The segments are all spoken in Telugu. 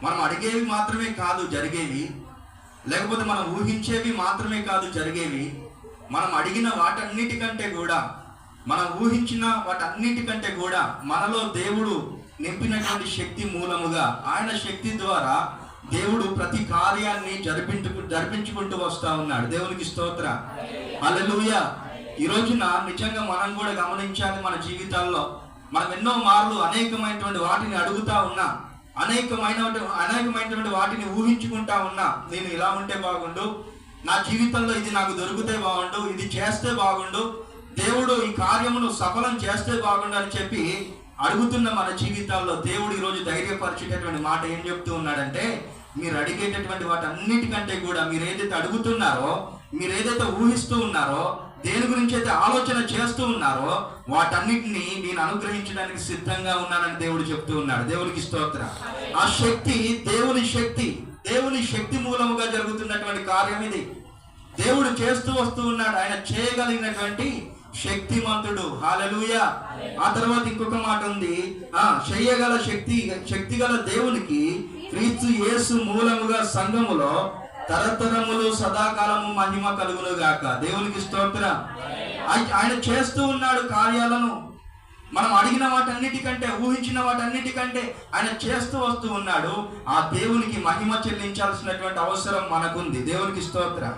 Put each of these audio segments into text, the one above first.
మనం అడిగేవి మాత్రమే కాదు జరిగేవి, లేకపోతే మనం ఊహించేవి మాత్రమే కాదు జరిగేవి. మనం అడిగిన వాటన్నిటికంటే కూడా, మనం ఊహించిన వాటన్నిటికంటే కూడా మనలో దేవుడు నింపినటువంటి శక్తి మూలముగా, ఆయన శక్తి ద్వారా దేవుడు ప్రతి కార్యాన్ని జరిపించుకుంటూ వస్తా ఉన్నాడు. దేవునికి స్తోత్ర, హల్లెలూయా. ఈ రోజున నిజంగా మనం కూడా గమనించాలి, మన జీవితాల్లో మనం ఎన్నో మార్లు అనేకమైనటువంటి వాటిని అడుగుతా ఉన్నాం, అనేకమైనటువంటి వాటిని ఊహించుకుంటా ఉన్నా. నేను ఇలా ఉంటే బాగుండు, నా జీవితంలో ఇది నాకు దొరికితే బాగుండు, ఇది చేస్తే బాగుండు, దేవుడు ఈ కార్యమును సఫలం చేస్తే బాగుండు అని చెప్పి అడుగుతున్న మన జీవితాల్లో దేవుడు ఈరోజు ధైర్యపరిచేటటువంటి మాట ఏం చెప్తూ ఉన్నాడంటే, మీరు అడిగేటటువంటి వాటన్నిటికంటే కూడా, మీరు ఏదైతే అడుగుతున్నారో, మీరు ఏదైతే ఊహిస్తూ ఉన్నారో, దేని గురించి అయితే ఆలోచన చేస్తూ ఉన్నారో, వాటన్నిటిని నేను అనుగ్రహించడానికి సిద్ధంగా ఉన్నానని దేవుడు చెప్తూ ఉన్నాడు. దేవునికి స్తోత్ర. ఆ శక్తి దేవుని శక్తి మూలముగా జరుగుతున్నటువంటి కార్యం ఇది. దేవుడు చేస్తూ వస్తూ ఉన్నాడు. ఆయన చేయగలిగినటువంటి శక్తిమంతుడు. హల్లెలూయా. ఆ తర్వాత ఇంకొక మాట ఉంది, చేయగల శక్తి గల దేవునికి క్రీస్తు యేసు మూలముగా సంఘములో తరతరములు సదాకాలము మహిమ కలుగును గాక. దేవునికి స్తోత్రం. ఆయన చేస్తూ ఉన్నాడు కార్యాలను. మనం అడిగిన వాటన్నిటికంటే, ఊహించిన వాటన్నిటికంటే ఆయన చేస్తూ వస్తూ ఉన్నాడు. ఆ దేవునికి మహిమ చెల్లించాల్సినటువంటి అవసరం మనకుంది. దేవునికి స్తోత్రం.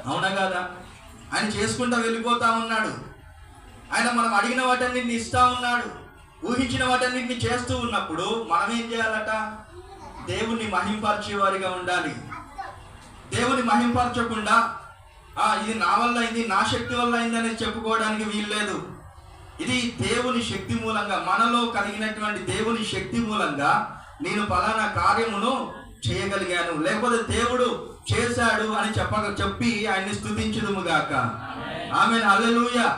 అవునా కాదా? ఆయన చేసుకుంటూ వెళ్ళిపోతా ఉన్నాడు. ఆయన మనం అడిగిన వాటన్నిటిని ఇస్తా ఉన్నాడు. ఊహించిన వాటన్నిటిని చేస్తూ ఉన్నప్పుడు మనం ఏం చేయాలట? దేవుణ్ణి మహింపరిచే వారిగా ఉండాలి. దేవుని మహింపరచకుండా ఇది నా వల్ల అయింది, నా శక్తి వల్ల అయింది అనేది చెప్పుకోవడానికి వీల్లేదు. ఇది దేవుని శక్తి మూలంగా, మనలో కలిగినటువంటి దేవుని శక్తి మూలంగా నేను ఫలానా కార్యమును చేయగలిగాను, లేకపోతే దేవుడు చేశాడు అని చెప్పి ఆయన్ని స్తుతించుదుము గాక. ఆమేన్, హల్లెలూయా.